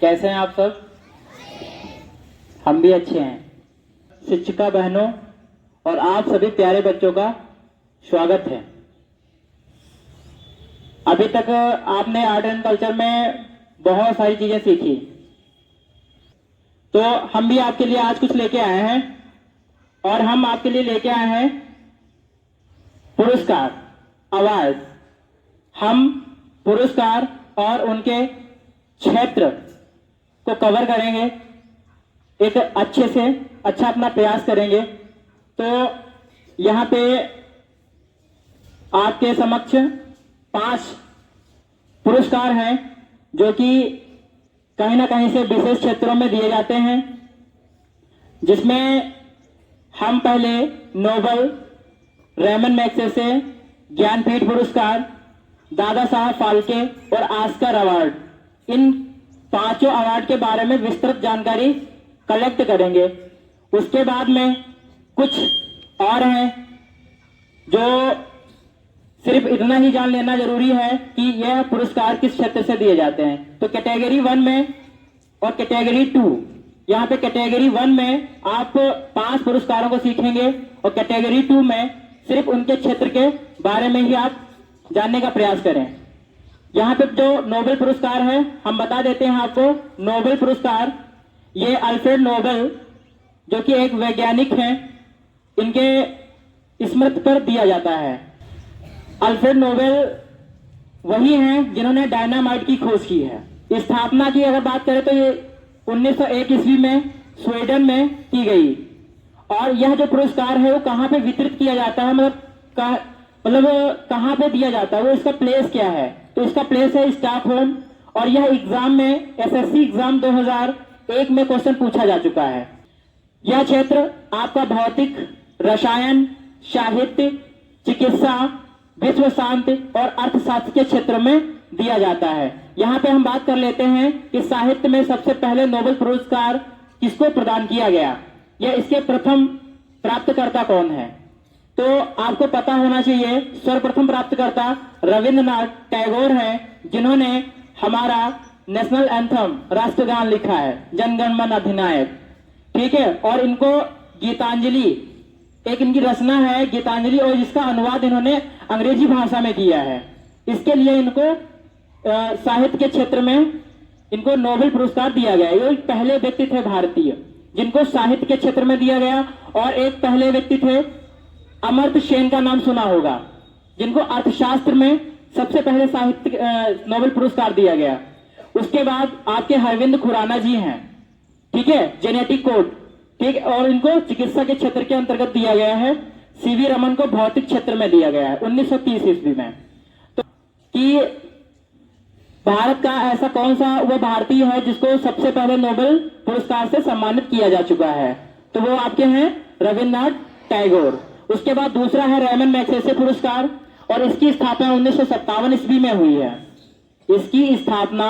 कैसे हैं आप सब? हम भी अच्छे हैं। शिक्षिका बहनों और आप सभी प्यारे बच्चों का स्वागत है। अभी तक आपने आर्ट एंड कल्चर में बहुत सारी चीजें सीखी, तो हम भी आपके लिए आज कुछ लेके आए हैं और हम आपके लिए लेके आए हैं पुरस्कार, अवार्ड। हम पुरस्कार और उनके क्षेत्र को कवर करेंगे, एक अच्छे से अच्छा अपना प्रयास करेंगे। तो यहाँ पे आपके समक्ष 5 पुरस्कार हैं जो कि कहीं ना कहीं से विशेष क्षेत्रों में दिए जाते हैं, जिसमें हम पहले नोबल, रेमन मैग्सेसे ज्ञानपीठ पुरस्कार, दादा साहब फाल्के और ऑस्कर अवार्ड, इन 5 अवार्ड के बारे में विस्तृत जानकारी कलेक्ट करेंगे। उसके बाद में कुछ और हैं जो सिर्फ इतना ही जान लेना जरूरी है कि यह पुरस्कार किस क्षेत्र से दिए जाते हैं। तो कैटेगरी 1 में और कैटेगरी 2, यहाँ पे कैटेगरी 1 में आप 5 पुरस्कारों को सीखेंगे और कैटेगरी 2 में सिर्फ उनके क्षेत्र के बारे में ही आप जानने का प्रयास करें। यहाँ पे जो नोबेल पुरस्कार है हम बता देते हैं आपको। नोबेल पुरस्कार ये अल्फ्रेड नोबेल जो कि एक वैज्ञानिक हैं, इनके स्मृति पर दिया जाता है। अल्फ्रेड नोबेल वही हैं जिन्होंने डायनामाइट की खोज की है। स्थापना की अगर बात करें तो ये 1901 ईस्वी में स्वीडन में की गई। और यह जो पुरस्कार है वो कहाँ पे वितरित किया जाता है, मतलब कहाँ पे दिया जाता है, वो इसका प्लेस क्या है? तो इसका प्लेस है स्टॉकहोम। और यह एग्जाम में एसएससी एग्जाम 2001 में क्वेश्चन पूछा जा चुका है। यह क्षेत्र आपका भौतिक, रसायन, साहित्य, चिकित्सा, विश्व शांति और अर्थशास्त्र के क्षेत्र में दिया जाता है। यहाँ पे हम बात कर लेते हैं कि साहित्य में सबसे पहले नोबेल पुरस्कार किसको प्रदान किया गया, या इसके प्रथम प्राप्तकर्ता कौन है? तो आपको पता होना चाहिए, सर्वप्रथम प्राप्तकर्ता रविंद्रनाथ टैगोर हैं, जिन्होंने हमारा नेशनल एंथम, राष्ट्रगान लिखा है, जनगण मन अधिनायक। ठीक है। और इनको गीतांजलि, एक इनकी रचना है गीतांजलि, और जिसका अनुवाद इन्होंने अंग्रेजी भाषा में किया है। इसके लिए इनको साहित्य के क्षेत्र में इनको नोबेल पुरस्कार दिया गया। ये पहले व्यक्ति थे भारतीय जिनको साहित्य के क्षेत्र में दिया गया। और एक पहले व्यक्ति थे अमर्त्य सेन, का नाम सुना होगा, जिनको अर्थशास्त्र में सबसे पहले साहित्य नोबेल पुरस्कार दिया गया। उसके बाद आपके अरविंद खुराना जी हैं, ठीक है, जेनेटिक कोड, ठीक, और इनको चिकित्सा के क्षेत्र के अंतर्गत दिया गया है। सीवी रमन को भौतिक क्षेत्र में दिया गया है 1930 ईस्वी में। तो कि भारत का ऐसा कौन सा वह भारतीय है जिसको सबसे पहले नोबेल पुरस्कार से सम्मानित किया जा चुका है, तो वो आपके हैं रविन्द्रनाथ टैगोर। उसके बाद दूसरा है रेमन मैग्सेसे पुरस्कार, और इसकी स्थापना 1957 ईस्वी में हुई है। इसकी स्थापना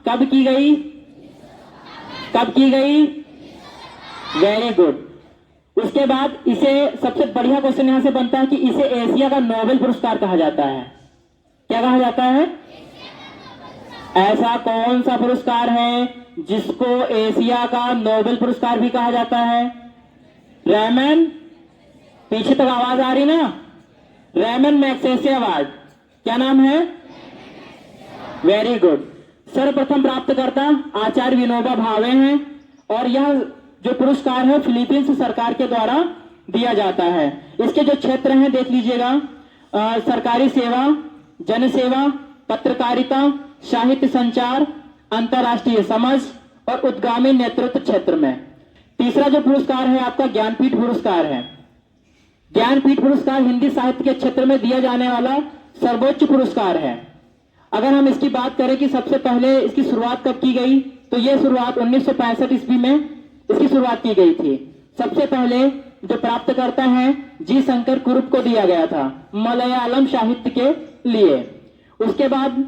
कब की गई? कब की गई? Very good. उसके बाद इसे, सबसे बढ़िया क्वेश्चन यहां से बनता है कि इसे एशिया का नोबेल पुरस्कार कहा जाता है। क्या कहा जाता है? ऐसा कौन सा पुरस्कार है जिसको एशिया का नोबेल पुरस्कार भी कहा जाता है? रेमन, पीछे तक आवाज आ रही ना? Ramon Magsaysay award. क्या नाम है? Very good. सर्वप्रथम प्राप्तकर्ता आचार्य विनोबा भावे हैं, और यह जो पुरस्कार है फिलीपींस सरकार के द्वारा दिया जाता है। इसके जो क्षेत्र हैं देख लीजिएगा, सरकारी सेवा, जनसेवा, पत्रकारिता, साहित्य संचार, अंतर्राष्ट्रीय समझ और उद्गामी नेतृत्व क्षेत्र में। तीसरा जो पुरस्कार है आपका ज्ञानपीठ पुरस्कार है। ज्ञानपीठ पुरस्कार हिंदी साहित्य के क्षेत्र में दिया जाने वाला सर्वोच्च पुरस्कार है। अगर हम इसकी बात करें कि सबसे पहले इसकी शुरुआत कब की गई, तो यह शुरुआत 1965 ईस्वी में इसकी शुरुआत की गई थी। सबसे पहले जो प्राप्तकर्ता हैं जी शंकर कुरुप को दिया गया था मलयालम साहित्य के लिए। उसके बाद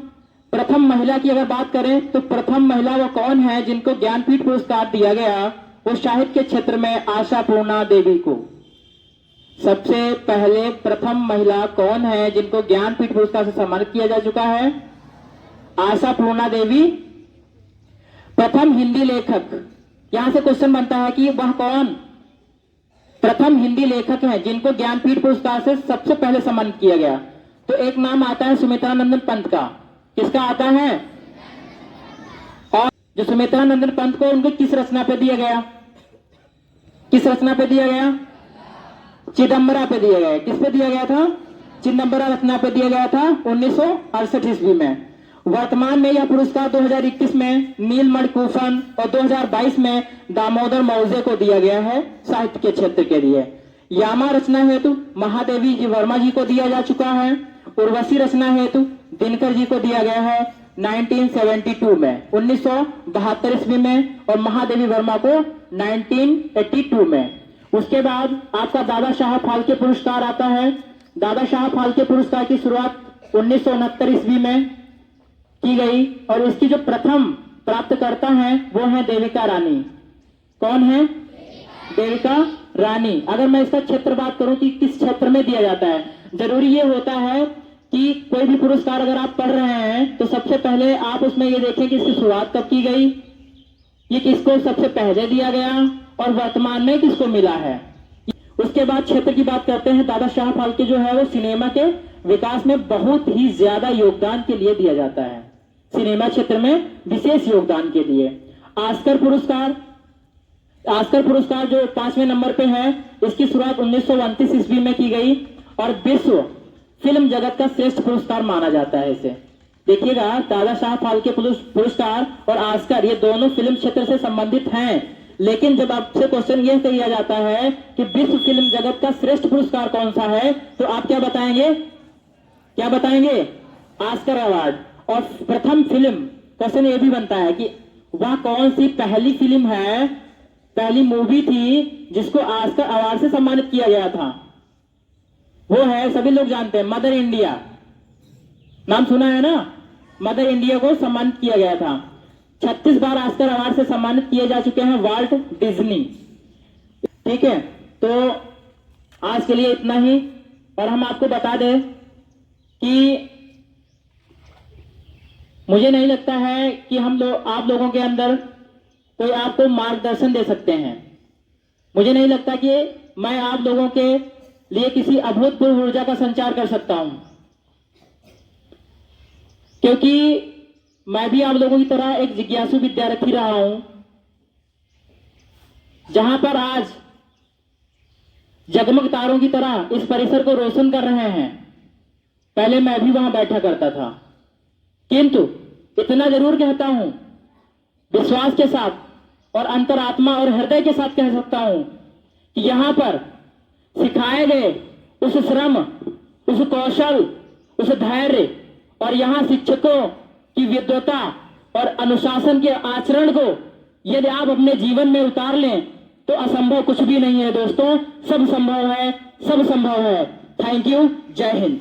प्रथम महिला की अगर बात करें तो प्रथम महिला वो कौन है जिनको ज्ञानपीठ पुरस्कार दिया गया? वो साहित्य के क्षेत्र में आशापूर्णा देवी को। सबसे पहले प्रथम महिला कौन है जिनको ज्ञानपीठ पुरस्कार से सम्मानित किया जा चुका है? आशापूर्णा देवी। प्रथम हिंदी लेखक, यहां से क्वेश्चन बनता है कि वह कौन प्रथम हिंदी लेखक हैं जिनको ज्ञानपीठ पुरस्कार से सबसे पहले सम्मानित किया गया। तो एक नाम आता है सुमित्रानंदन पंत का। किसका आता है? और जो सुमित्रानंदन पंत को उनको किस रचना पे दिया गया? किस रचना पे दिया गया? चिदम्बरा पे दिया गया। किस पे दिया गया था? चिदम्बरा रचना पे दिया गया था 1968 ईस्वी में। वर्तमान में यह पुरस्कार 2021 में नीलमणि कूफन और 2022 में दामोदर मौजे को दिया गया है साहित्य के क्षेत्र के लिए। यामा रचना हेतु महादेवी जी वर्मा जी को दिया जा चुका है। उर्वशी रचना हेतु दिनकर जी को दिया गया है 1972 में, 1972 ईस्वी में, और महादेवी वर्मा को 1982 में। उसके बाद आपका दादा साहब फाल्के पुरस्कार आता है। दादा साहब फाल्के पुरस्कार की शुरुआत 1969 ईस्वी में की गई और इसकी जो प्रथम प्राप्तकर्ता हैं वो है देविका रानी। कौन है? देविका रानी। अगर मैं इसका क्षेत्र बात करूं कि किस क्षेत्र में दिया जाता है, जरूरी ये होता है कि कोई भी पुरस्कार अगर आप पढ़ रहे हैं तो सबसे पहले आप उसमें ये देखें कि इसकी शुरुआत कब की गई, ये किसको सबसे पहले दिया गया और वर्तमान में किसको मिला है। उसके बाद क्षेत्र की बात करते हैं। दादा साहब फाल्के जो है वो सिनेमा के विकास में बहुत ही ज्यादा योगदान के लिए दिया जाता है, सिनेमा क्षेत्र में विशेष योगदान के लिए। ऑस्कर पुरस्कार जो 5वें नंबर पे है, इसकी शुरुआत 1929 ईस्वी में की गई और विश्व फिल्म जगत का श्रेष्ठ पुरस्कार माना जाता है इसे। देखिएगा, दादा साहब फाल्के पुरस्कार और ऑस्कर ये दोनों फिल्म क्षेत्र से संबंधित हैं, लेकिन जब आपसे क्वेश्चन यह किया जाता है कि विश्व फिल्म जगत का श्रेष्ठ पुरस्कार कौन सा है, तो आप क्या बताएंगे? क्या बताएंगे? Oscar award. और प्रथम फिल्म, क्वेश्चन ये भी बनता है कि वह कौन सी पहली फिल्म है, पहली मूवी थी जिसको ऑस्कर अवार्ड से सम्मानित किया गया था। वो है, सभी लोग जानते हैं, मदर इंडिया। नाम सुना है ना? मदर इंडिया को सम्मानित किया गया था। 36 बार ऑस्कर अवार्ड से सम्मानित किए जा चुके हैं वाल्ट डिज्नी। ठीक है, तो आज के लिए इतना ही। और हम आपको बता दें कि मुझे नहीं लगता है कि आप लोगों के अंदर कोई आपको मार्गदर्शन दे सकते हैं। मुझे नहीं लगता कि मैं आप लोगों के लिए किसी अभूतपूर्व ऊर्जा का संचार कर सकता हूं, क्योंकि मैं भी आप लोगों की तरह एक जिज्ञासु विद्यार्थी रहा हूं। जहां पर आज जगमग तारों की तरह इस परिसर को रोशन कर रहे हैं, पहले मैं भी वहां बैठा करता था। किंतु इतना जरूर कहता हूं, विश्वास के साथ और अंतरात्मा और हृदय के साथ कह सकता हूं कि यहां पर सिखाए गए उस श्रम, उस कौशल, उस धैर्य और यहां शिक्षकों की विद्वता और अनुशासन के आचरण को यदि आप अपने जीवन में उतार लें तो असंभव कुछ भी नहीं है दोस्तों। सब संभव है, सब संभव है। Thank you. जय हिंद।